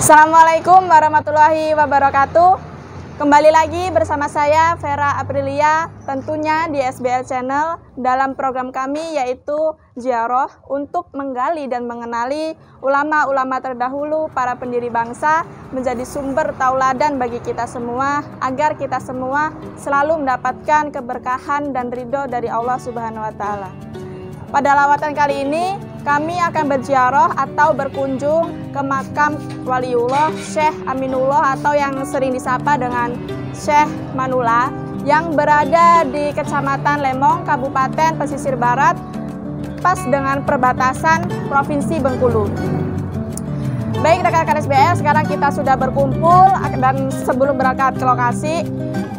Assalamualaikum warahmatullahi wabarakatuh. Kembali lagi bersama saya Vera Aprilia, tentunya di SBL Channel dalam program kami yaitu Ziarah untuk menggali dan mengenali ulama-ulama terdahulu, para pendiri bangsa, menjadi sumber tauladan bagi kita semua agar kita semua selalu mendapatkan keberkahan dan ridho dari Allah Subhanahu wa Ta'ala. Pada lawatan kali ini, kami akan berziarah atau berkunjung ke makam Waliullah Syekh Aminullah atau yang sering disapa dengan Syekh Manula yang berada di Kecamatan Lemong, Kabupaten Pesisir Barat, pas dengan perbatasan Provinsi Bengkulu. Baik rekan-rekan SBL, sekarang kita sudah berkumpul dan sebelum berangkat ke lokasi,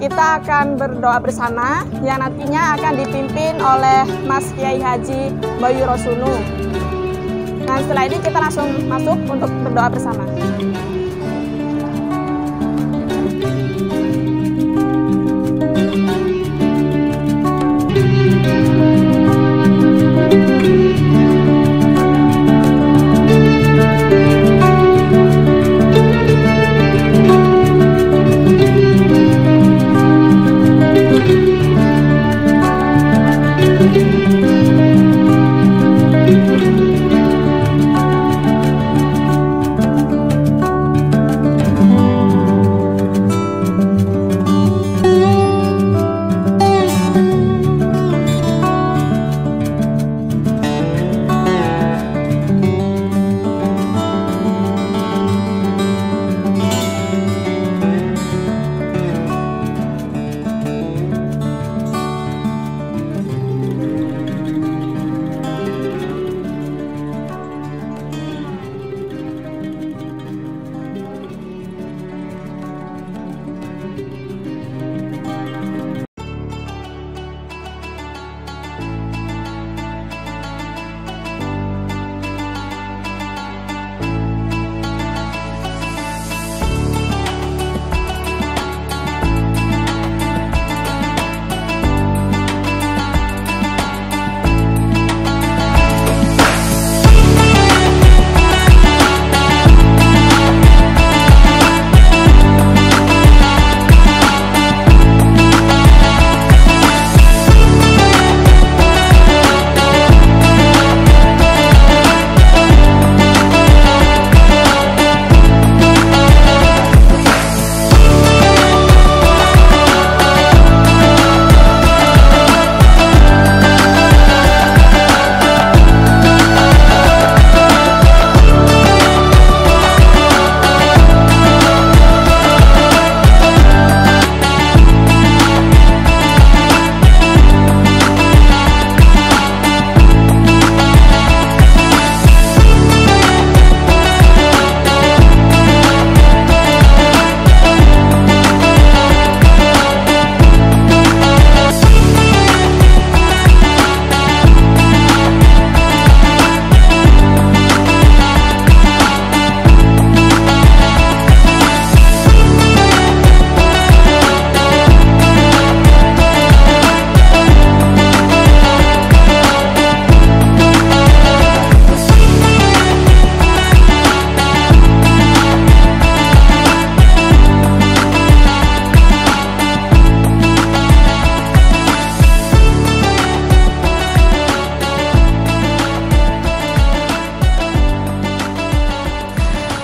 kita akan berdoa bersama yang nantinya akan dipimpin oleh Mas Kiai Haji Bayu Rosunu. Nah, setelah ini kita langsung masuk untuk berdoa bersama.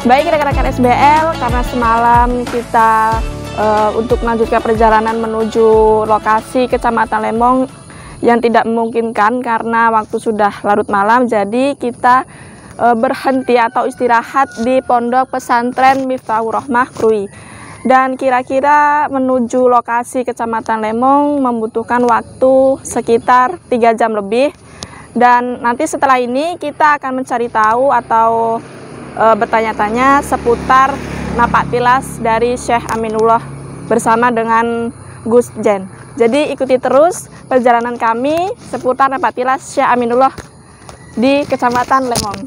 Baik rekan-rekan SBL, karena semalam kita untuk melanjutkan perjalanan menuju lokasi Kecamatan Lemong yang tidak memungkinkan karena waktu sudah larut malam, jadi kita berhenti atau istirahat di Pondok Pesantren Miftahur Rahmah Krui. Dan kira-kira menuju lokasi Kecamatan Lemong membutuhkan waktu sekitar 3 jam lebih. Dan nanti setelah ini kita akan mencari tahu atau bertanya-tanya seputar napak tilas dari Syekh Aminullah bersama dengan Gus Jen. Jadi ikuti terus perjalanan kami seputar napak tilas Syekh Aminullah di Kecamatan Lemong.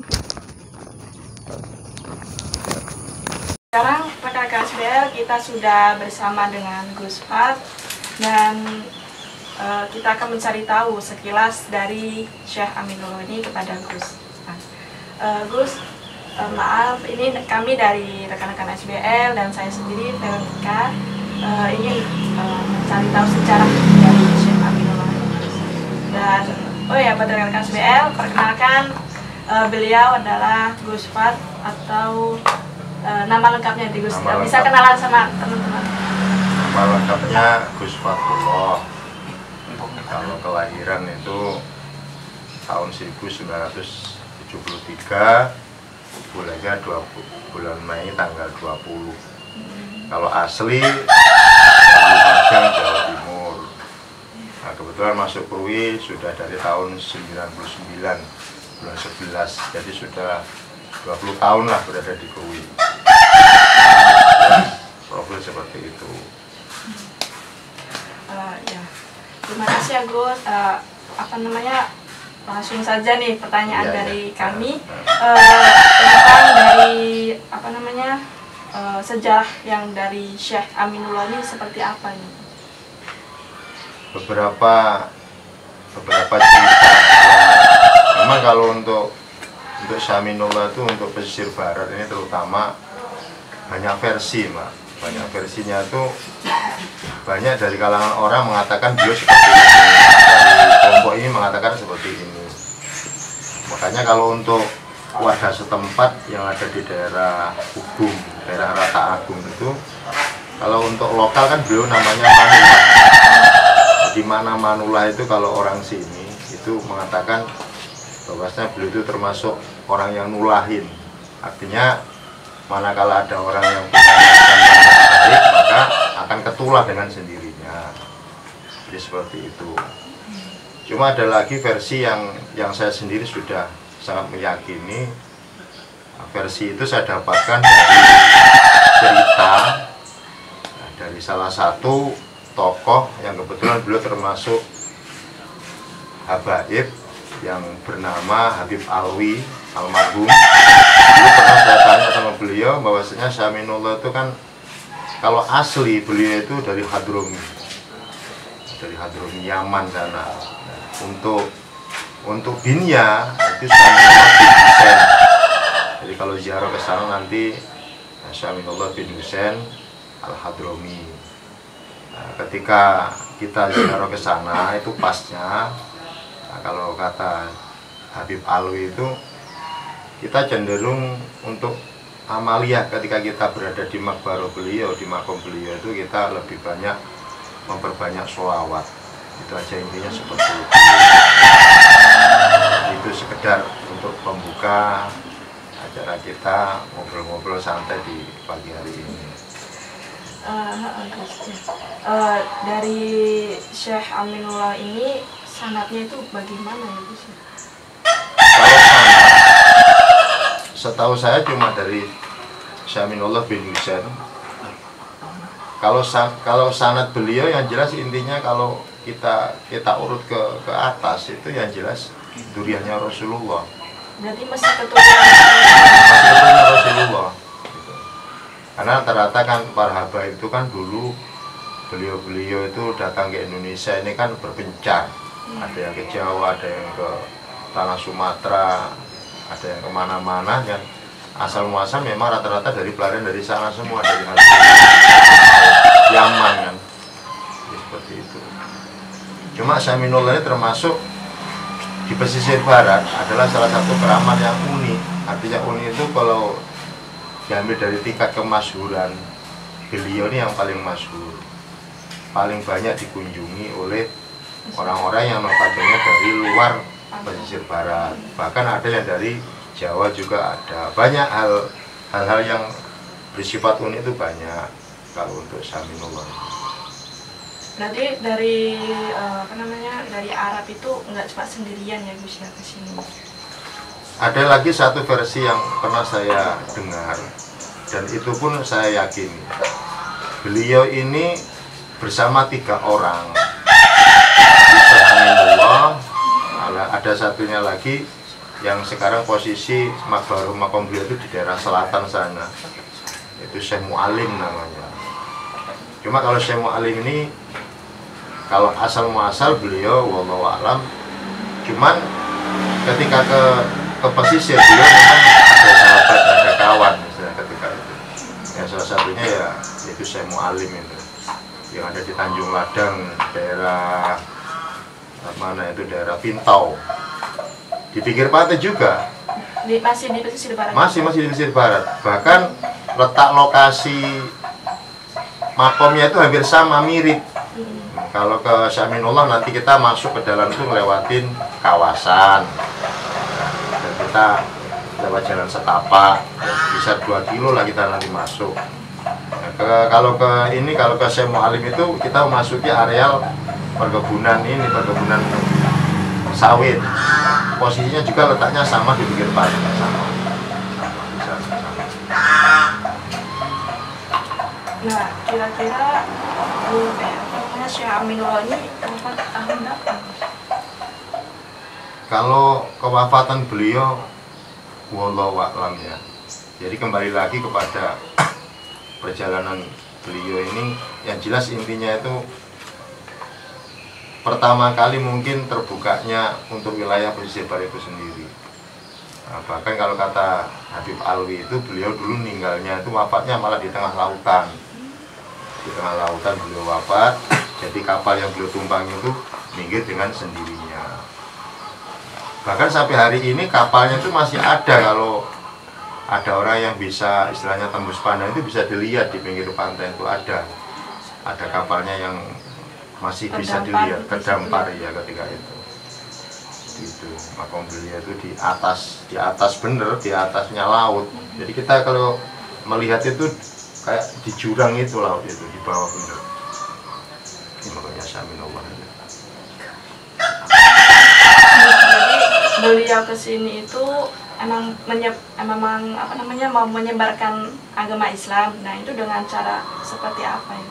Sekarang rekan-rekan SBL, kita sudah bersama dengan Gus Fat dan kita akan mencari tahu sekilas dari Syekh Aminullah ini kepada Gus. Gus, Maaf, ini kami dari rekan-rekan SBL dan saya sendiri, Veronica, ingin mencari tahu sejarah dari Syekh Aminullah. Dan, oh ya, buat rekan-rekan SBL, perkenalkan beliau adalah Gus Fat atau nama lengkapnya di Gus. Bisa kenalan sama teman-teman. Nama lengkapnya Gus Fatullah. Kalau kelahiran itu tahun 1973, bulannya bulan Mei tanggal 20. Kalau asli dari Jawa Timur. Nah, kebetulan masuk Krui sudah dari tahun 99 bulan 11, jadi sudah 20 tahun lah berada di Krui. Profil seperti itu. Ya. Terima kasih ya Gus. Langsung saja nih pertanyaan dari kami tentang dari sejarah yang dari Syekh Aminullah ini seperti apa nih? Beberapa cerita. Memang kalau untuk Syekh Aminullah itu untuk pesisir barat ini terutama banyak versi, Mbak. Banyak versinya itu banyak dari kalangan orang mengatakan beliau seperti ini, dari kelompok ini mengatakan seperti ini. Makanya kalau untuk wadah setempat yang ada di daerah Ubung, daerah Rata Agung itu, kalau untuk lokal kan beliau namanya Manula. Di mana Manula itu kalau orang sini itu mengatakan bahwasanya beliau itu termasuk orang yang nulahin. Artinya manakala ada orang yang punya niatan yang baik, maka akan ketulah dengan sendirinya. Jadi seperti itu. Cuma ada lagi versi yang saya sendiri sudah sangat meyakini. Versi itu saya dapatkan dari cerita dari salah satu tokoh yang kebetulan beliau termasuk habaib yang bernama Habib Alwi almarhum. Dulu pernah saya tanya sama beliau bahwasanya Syekh Aminullah itu kan kalau asli beliau itu dari Hadromi, Yaman sana. Untuk Binya itu Syekh Aminullah bin Husain. Jadi kalau ziarah ke sana nanti Syekh Aminullah bin Husain al-Hadromi. Nah, ketika kita ziarah ke sana itu pasnya, nah, kalau kata Habib Alwi itu kita cenderung untuk amaliyah ketika kita berada di makbaro beliau, di makom beliau itu kita lebih banyak memperbanyak sholawat. Itu aja intinya seperti itu. Itu sekedar untuk pembuka acara kita ngobrol-ngobrol santai di pagi hari ini. Dari Syekh Aminullah ini sanadnya itu bagaimana ya Gus? Kalau sanad, setahu saya cuma dari Syekh Aminullah bin Husain. Kalau sanad beliau yang jelas intinya kalau kita urut ke atas itu yang jelas duriannya Rasulullah. Berarti masih keturunan Rasulullah. Gitu. Karena rata-rata kan para habaib itu kan dulu beliau itu datang ke Indonesia ini kan berpencar. Ada yang ke Jawa, ada yang ke tanah Sumatera, ada yang kemana-mana yang asal muasal memang rata-rata dari pelarian dari sana semua, dari Yaman kan. Jadi seperti itu. Cuma Syekh Aminullah ini termasuk di pesisir barat adalah salah satu keramat yang unik. Artinya unik itu kalau diambil dari tingkat kemasyhuran, beliau ini yang paling masyhur, paling banyak dikunjungi oleh orang-orang yang notabene dari luar pesisir barat. Bahkan ada yang dari Jawa juga ada. Banyak hal-hal yang bersifat unik itu banyak kalau untuk Syekh Aminullah. Berarti dari dari Arab itu nggak cuma sendirian ya Gus ya ke sini. Ada lagi satu versi yang pernah saya dengar dan itu pun saya yakin beliau ini bersama 3 orang. Syekh Aminullah, ada satunya lagi yang sekarang posisi makbarum makom beliau itu di daerah selatan sana. Itu Syekh Mu'alim namanya. Cuma kalau Syekh Mu'alim ini kalau asal muasal beliau wallahu alam, cuman ketika ke pesisir beliau memang ada sahabat kawan misalnya ketika itu. Yang salah satunya ya itu Syekh Mu'alim itu yang ada di Tanjung Ladang, daerah mana itu, daerah Pintau, di pinggir pantai juga. Masih di pesisir barat. Masih di pesisir barat. Bahkan letak lokasi makomnya itu hampir sama, mirip. Kalau ke Syekh Aminullah nanti kita masuk ke dalam itu ngelewatin kawasan. Dan kita lewat jalan setapak, bisa 2 kilo lah kita nanti masuk. Kalau ke Syekh Mu'alim itu kita memasuki areal perkebunan perkebunan sawit. Posisinya juga letaknya sama di pinggir pantai, sama. Nah, kira-kira Syekh Aminullah ini wafat tahun berapa? Kalau kewafatan beliau, wallahu a'lam ya. Jadi kembali lagi kepada perjalanan beliau ini, yang jelas intinya itu pertama kali mungkin terbukanya untuk wilayah pesisir barat itu sendiri. Nah, bahkan kalau kata Habib Alwi itu, beliau dulu meninggalnya itu wafatnya malah di tengah lautan. Di tengah lautan beliau wafat, jadi kapal yang beliau tumpangi itu minggir dengan sendirinya. Bahkan sampai hari ini kapalnya itu masih ada. Kalau ada orang yang bisa istilahnya tembus pandang itu bisa dilihat di pinggir pantai itu ada kapalnya yang masih bisa dilihat, terdampar ya ketika itu. Itu makom beliau itu di atas bener, di atasnya laut. Jadi kita kalau melihat itu kayak di jurang itu laut itu, di bawah bener. Ini makanya Syekh Aminullah. Jadi beliau kesini itu emang mau menyebarkan agama Islam. Nah, itu dengan cara seperti apa ya?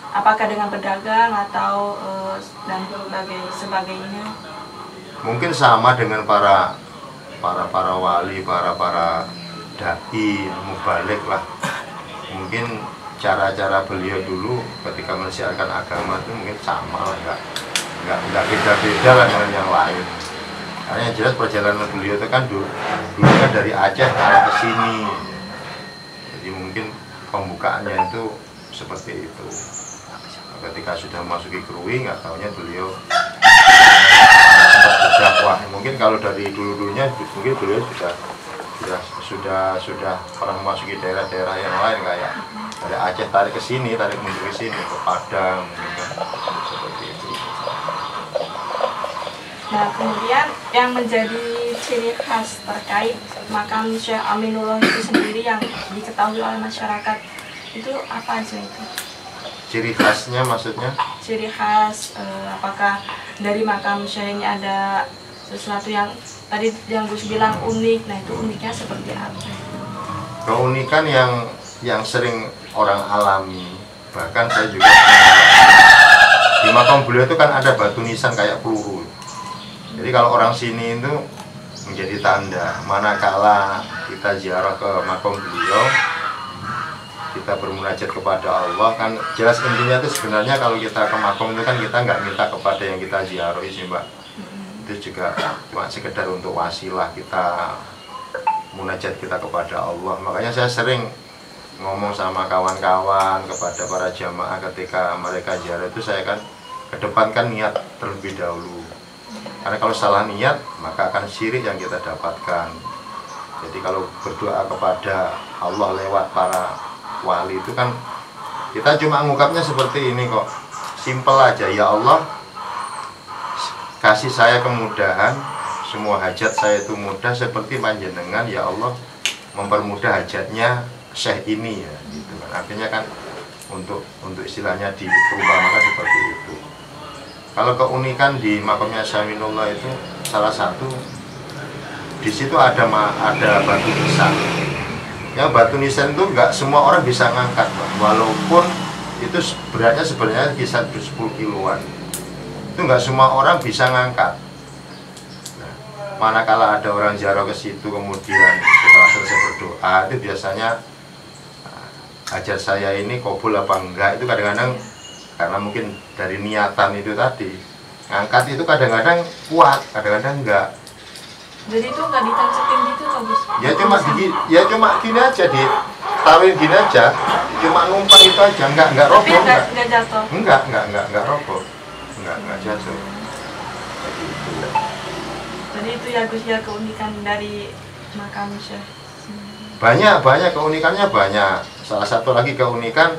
Apakah dengan berdagang atau dan sebagainya? Mungkin sama dengan para wali, para dai, mubalik lah. Mungkin cara-cara beliau dulu ketika mensiarkan agama itu mungkin sama lah, nggak beda-beda lah dengan yang lain. Karena yang jelas perjalanan beliau itu kan dulu kan dari Aceh ke sini. Jadi mungkin pembukaannya itu seperti itu. Ketika sudah memasuki Krui, nggak tahunya beliau sempat berdakwah. Mungkin kalau dari dulunya mungkin beliau sudah pernah memasuki daerah-daerah yang lain, kayak dari Aceh tarik ke sini, tarik menuju ke sini, ke Padang, seperti itu. Nah, kemudian yang menjadi ciri khas terkait makam Syekh Aminullah itu sendiri yang diketahui oleh masyarakat itu apa aja itu? Ciri khasnya maksudnya? Ciri khas, apakah dari makam Syekh ini ada sesuatu yang tadi yang Gus bilang unik? Nah, itu uniknya seperti apa? Keunikan yang sering orang alami, bahkan saya juga di makam beliau itu kan ada batu nisan kayak peluru. Jadi kalau orang sini itu menjadi tanda manakala kita ziarah ke makam beliau, kita bermunajat kepada Allah, kan jelas intinya itu sebenarnya kalau kita ke makam itu kan kita nggak minta kepada yang kita ziarahi sih Mbak. Itu juga cuma sekedar untuk wasilah kita munajat kita kepada Allah. Makanya saya sering ngomong sama kawan-kawan, kepada para jamaah ketika mereka ziarah itu, saya kan kedepankan niat terlebih dahulu. Karena kalau salah niat maka akan syirik yang kita dapatkan. Jadi kalau berdoa kepada Allah lewat para wali itu kan kita cuma ngungkapnya seperti ini kok, simple aja. Ya Allah, kasih saya kemudahan, semua hajat saya itu mudah seperti panjenengan. Ya Allah, mempermudah hajatnya Syekh ini ya, gitu kan. Artinya kan untuk istilahnya diperumpamakan seperti itu. Kalau keunikan di makamnya Syekh Aminullah itu salah satu, di situ ada batu nisan. Yang batu nisan itu nggak semua orang bisa ngangkat, walaupun itu beratnya sebenarnya kisar 10 kiloan. Itu nggak semua orang bisa ngangkat. Nah, manakala ada orang ziarah ke situ kemudian setelah selesai berdoa, itu biasanya hajat saya ini kabul apa enggak, itu kadang-kadang karena mungkin dari niatan itu tadi, ngangkat itu kadang-kadang kuat, kadang-kadang enggak. Jadi itu nggak ditancetin gitu toh Gus? Ya cuma gini aja, taruhin gini aja, cuma numpang itu aja, nggak roboh. Tapi nggak jatuh? Nggak roboh, nggak jatuh. Jadi itu ya Gus ya keunikan dari makam Syekh. Banyak keunikannya banyak. Salah satu lagi keunikan,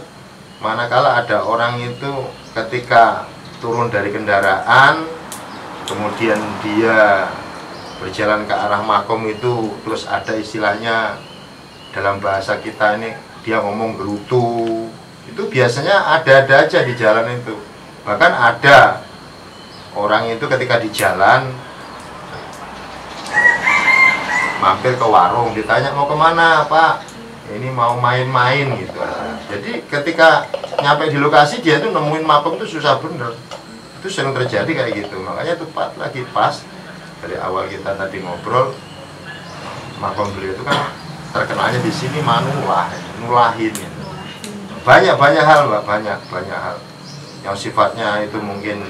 manakala ada orang itu ketika turun dari kendaraan, kemudian dia berjalan ke arah makom itu, terus ada istilahnya dalam bahasa kita ini dia ngomong gerutu, itu biasanya ada-ada aja di jalan itu. Bahkan ada orang itu ketika di jalan mampir ke warung, ditanya mau kemana Pak, ini mau main-main gitu. Jadi ketika nyampe di lokasi dia tuh nemuin makom itu susah bener, itu sering terjadi kayak gitu. Makanya tepat lagi pas dari awal kita tadi ngobrol, makom beliau itu kan terkenalnya di sini nulahin gitu. Banyak hal Mbak, banyak hal yang sifatnya itu mungkin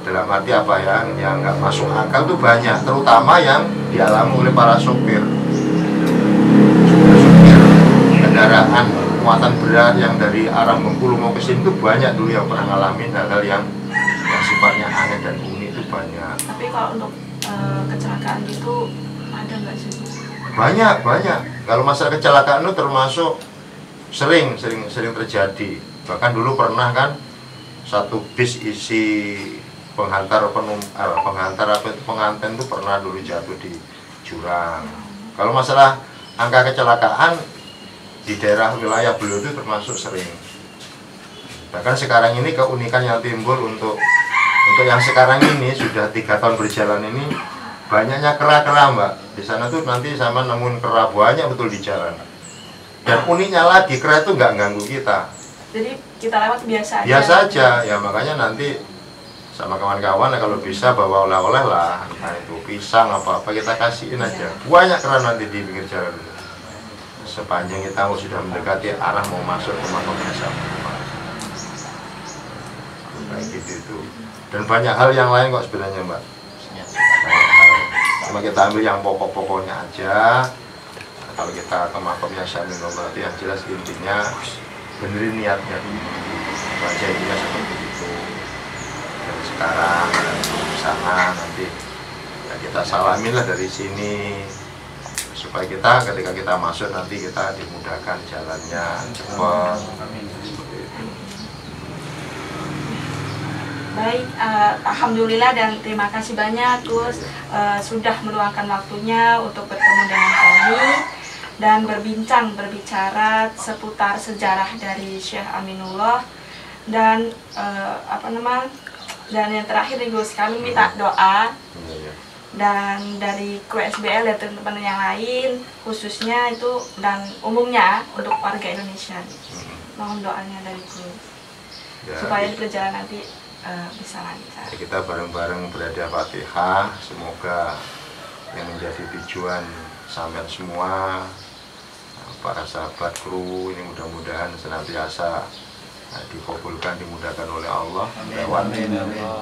dalam arti apa ya, yang nggak masuk akal tuh banyak, terutama yang dialami oleh para sopir kendaraan muatan berat yang dari arah Bengkulu mau ke sini tuh banyak dulu yang pernah ngalamin hal-hal yang sifatnya aneh dan unik itu banyak. Tapi kalau untuk kecelakaan gitu ada nggak sih? Banyak. Kalau masalah kecelakaan itu termasuk sering terjadi. Bahkan dulu pernah kan satu bis isi pengantin itu pernah dulu jatuh di jurang. Kalau masalah angka kecelakaan di daerah wilayah beliau itu termasuk sering. Bahkan sekarang ini keunikan yang timbul untuk yang sekarang ini sudah 3 tahun berjalan ini, banyaknya kera-kera Mbak. Di sana tuh nanti sama nemuin kera banyak betul di jalan. Dan uniknya lagi, kera itu nggak ganggu kita. Jadi kita lewat biasa aja? Biasa aja, ya makanya nanti sama kawan-kawan kalau bisa bawa oleh-oleh lah. Entah itu pisang apa-apa kita kasihin aja. Banyak kera nanti di pinggir jalan. Sepanjang kita sudah mendekati arah mau masuk ke makamnya sama. Kayak gitu itu. Dan banyak hal yang lain kok sebenarnya Mbak. Banyak hal. Cuma kita ambil yang pokok-pokoknya aja. Kalau kita ke makamnya Syaminullah itu yang jelas intinya benerin niatnya dulu. Baca intinya seperti itu. Dan sekarang sana nanti ya kita salamin lah dari sini supaya kita ketika kita masuk nanti kita dimudahkan jalannya cepat. Baik, alhamdulillah dan terima kasih banyak Gus sudah meluangkan waktunya untuk bertemu dengan kami dan berbicara seputar sejarah dari Syekh Aminullah dan dan yang terakhir nih Gus, kami minta doa dan dari kru SBL dan teman-teman yang lain khususnya itu dan umumnya untuk warga Indonesia. Mohon doanya dari Gus supaya di perjalanan nanti bisa lancar. Kita bareng-bareng berada Fatihah, semoga yang menjadi tujuan sampai semua para sahabat kru ini mudah-mudahan senantiasa dikabulkan, dimudahkan oleh Allah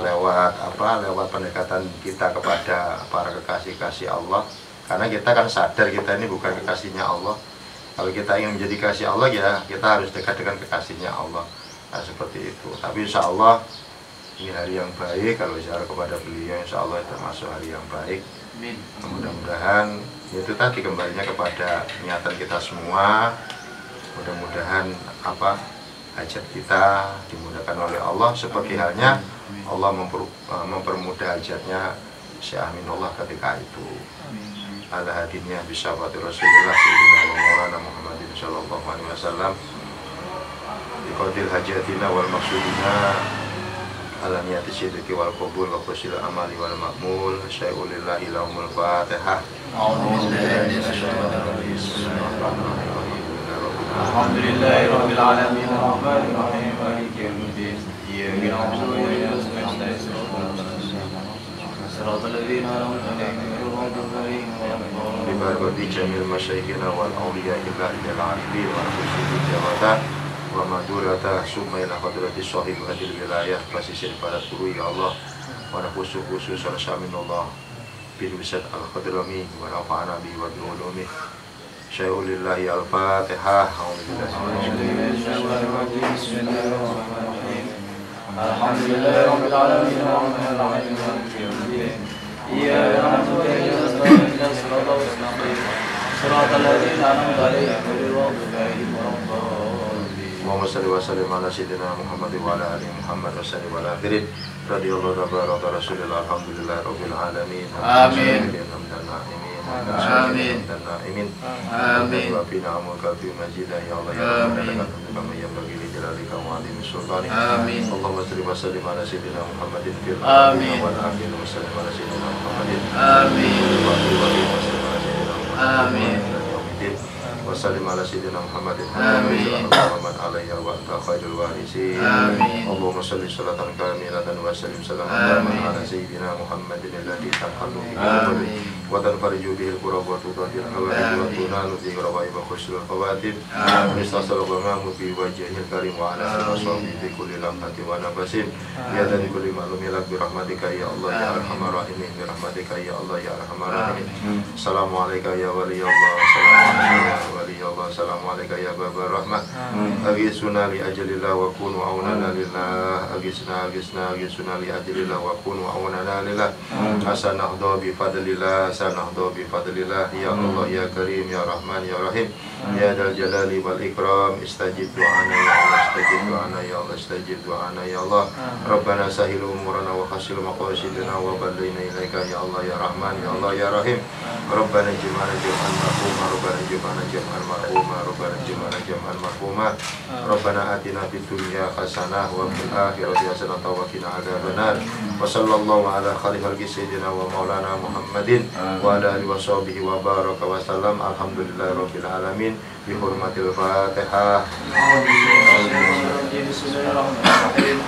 lewat pendekatan kita kepada para kekasih-kasih Allah, karena kita kan sadar kita ini bukan kekasihnya Allah. Kalau kita ingin menjadi kasih Allah ya kita harus dekat dengan kekasihnya Allah. Nah, seperti itu. Tapi insya Allah ini hari yang baik, kalau ziarah kepada beliau insya Allah termasuk hari yang baik. Mudah-mudahan itu tadi kembalinya kepada niatan kita semua. Mudah-mudahan hajat kita dimudahkan oleh Allah, seperti halnya Allah mempermudah hajatnya Syekh Aminullah ketika itu. Ala hadinnya bisyafati Rasulullah Sayyidina Maulana Muhammadin sallallahu alaihi wasallam biqadil hajatina wal maksudina ala niyati sidqi wal qabul wa qasil amali wal ma'mul syai'ulillahi lahumul fatihah. Alhamdulillahi rabbil alamin arrahmanir rahim maliki yaumiddin iyyaka na'budu wa iyyaka nasta'in siratal ladzina an'amta 'alaihim ghairil maghdubi 'alaihim waladdallin. Bi barakati jamil masyayikhina wal awliya illa ilal arifin wa rasulil jawata wa madurata summa ila hadrati sahib hadil wilayah pasisir pada guru ya Allah wa khusus Syekh Aminullah بالوسط الخضرمي ونفعنا به وبعلومه شيء لله الفاتحة. أعوذ بالله من الشيطان الرجيم. بسم الله الرحمن الرحيم. الحمد لله رب العالمين الرحمن الرحيم مالك يوم الدين إياك نعبد وإياك نستعين اهدنا الصراط المستقيم صراط الذين أنعمت عليهم غير المغضوب عليهم ولا الضالين. اللهم صل وسلم على سيدنا محمد وعلى آل محمد وسلم على آخرين رضي الله تبارك رسول الله الحمد لله رب العالمين. آمين. آمين. آمين. آمين. وفينا عمرك في مجيدا يا الله يا رب العالمين كما ينبغي لجلالك وعظيم سلطانك. آمين. اللهم صل وسلم على سيدنا محمد في آمين. والآخرين وسلم على سيدنا محمد. آمين. آمين. وسلم على سيدنا محمد. آمين. محمد عليه وأنت خير الوارثين. آمين. اللهم صل صلاة كاملة وسلم سلاما على سيدنا محمد الذي تنحل به القلوب وتنفرج به الكرب وتضاد الحوائج وتنال به رغائب خشر الخواتم ونستغفر الغمام في وجهه الكريم وعلى آله وصحبه في كل لمحة ونفس بيد كل معلوم لك برحمتك يا الله يا أرحم الراحمين برحمتك يا الله يا أرحم الراحمين. السلام عليك يا ولي الله. السلام عليك يا ولي الله. السلام عليك يا باب الرحمة. أغيثنا لأجل الله وكن وعوننا لله. أغيثنا لأجل الله وكن وعوننا لله. سنهضى بفضل الله سنهضى بفضل الله يا الله يا كريم يا رحمن يا رحيم يا ذا الجلال والإكرام. استجب دعانا يا الله استجب دعانا يا الله استجب دعانا يا الله. ربنا سهل أمورنا وحسن مقاصدنا وبلغنا إليك يا الله يا رحمن يا الله يا رحيم. ربنا اجمعنا جمعا مرحوما ربنا اجمعنا جمعا مرحوما ربنا اجمعنا جمعا مرحوما. ربنا آتنا في الدنيا حسنة وفي الآخرة حسنة وقنا عذاب النار. وصلى الله على خير خلق سيدنا ومولانا محمد وعلى آله وصحبه وبارك وسلم. الحمد لله رب العالمين بحرمة الفاتحة. بسم الله الرحمن الرحيم.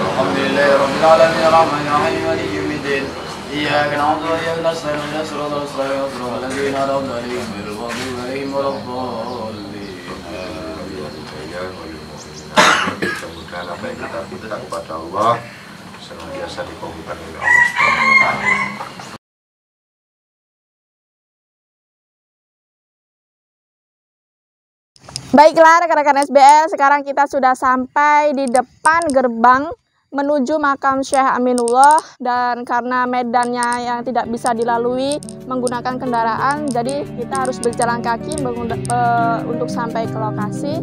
الحمد لله رب العالمين الرحمن الرحيم مالك يوم الدين إياك نعبد وإياك نستعين اهدنا الصراط المستقيم صراط الذين أنعمت عليهم غير المغضوب عليهم ولا الضالين. Mudah-mudahan apa yang kita minta kepada Allah senantiasa dikabulkan oleh Allah Subhanahu wa Ta'ala. Baiklah rekan-rekan SBL, sekarang kita sudah sampai di depan gerbang menuju makam Syekh Aminullah, dan karena medannya yang tidak bisa dilalui menggunakan kendaraan, jadi kita harus berjalan kaki untuk sampai ke lokasi.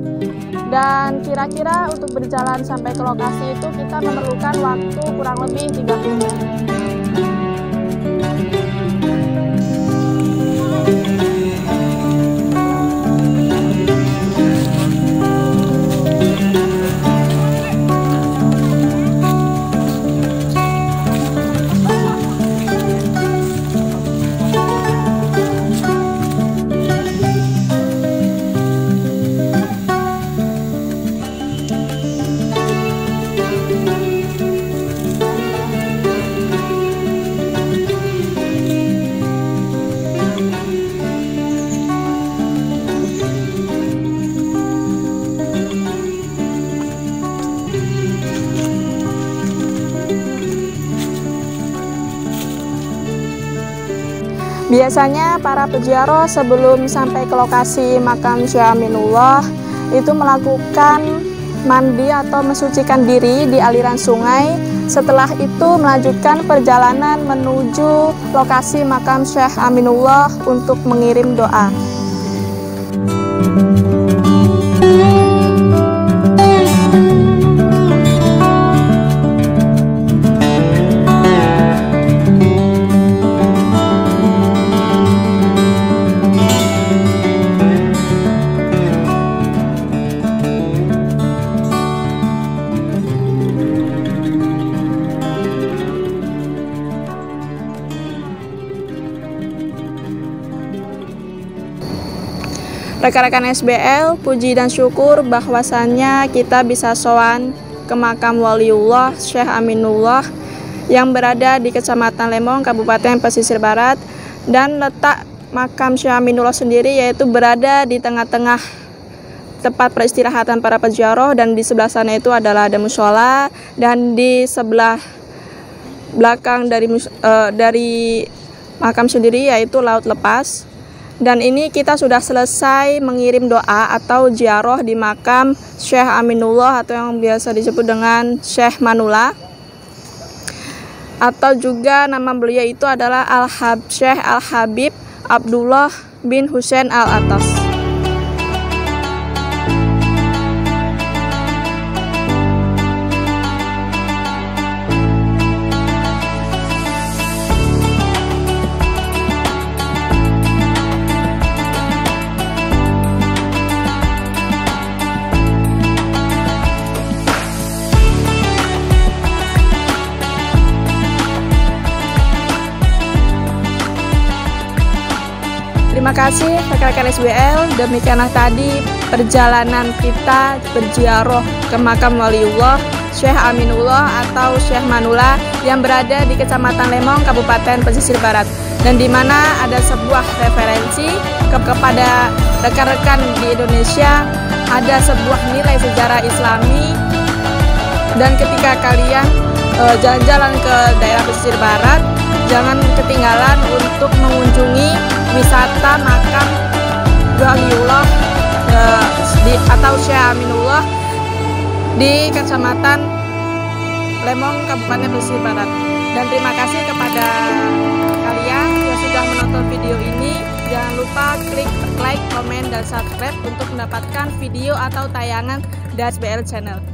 Dan kira-kira untuk berjalan sampai ke lokasi itu kita memerlukan waktu kurang lebih 30 menit. Biasanya para peziarah sebelum sampai ke lokasi makam Syekh Aminullah itu melakukan mandi atau mensucikan diri di aliran sungai. Setelah itu melanjutkan perjalanan menuju lokasi makam Syekh Aminullah untuk mengirim doa. Rekan-rekan SBL, puji dan syukur bahwasannya kita bisa sowan ke makam Waliullah Syekh Aminullah yang berada di Kecamatan Lembong, Kabupaten Pesisir Barat, dan letak makam Syekh Aminullah sendiri yaitu berada di tengah-tengah tempat peristirahatan para peziarah, dan di sebelah sana itu adalah ada mushola, dan di sebelah belakang dari makam sendiri, yaitu Laut Lepas. Dan ini kita sudah selesai mengirim doa atau ziarah di makam Syekh Aminullah atau yang biasa disebut dengan Syekh Manula, atau juga nama beliau itu adalah Syekh Al-Habib Abdullah bin Husain Al-Atas. Terima kasih rekan-rekan SBL, demikianlah tadi perjalanan kita berziarah ke makam Waliullah Syekh Aminullah atau Syekh Manula yang berada di Kecamatan Lemong, Kabupaten Pesisir Barat, dan di mana ada sebuah referensi kepada rekan-rekan di Indonesia, ada sebuah nilai sejarah Islami, dan ketika kalian jalan-jalan ke daerah Pesisir Barat, jangan ketinggalan untuk mengunjungi wisata makam Waliullah atau Syekh Aminullah di Kecamatan Lemong, Kabupaten Pesisir Barat. Dan terima kasih kepada kalian yang sudah menonton video ini. Jangan lupa klik like, komen, dan subscribe untuk mendapatkan video atau tayangan dari SBL Channel.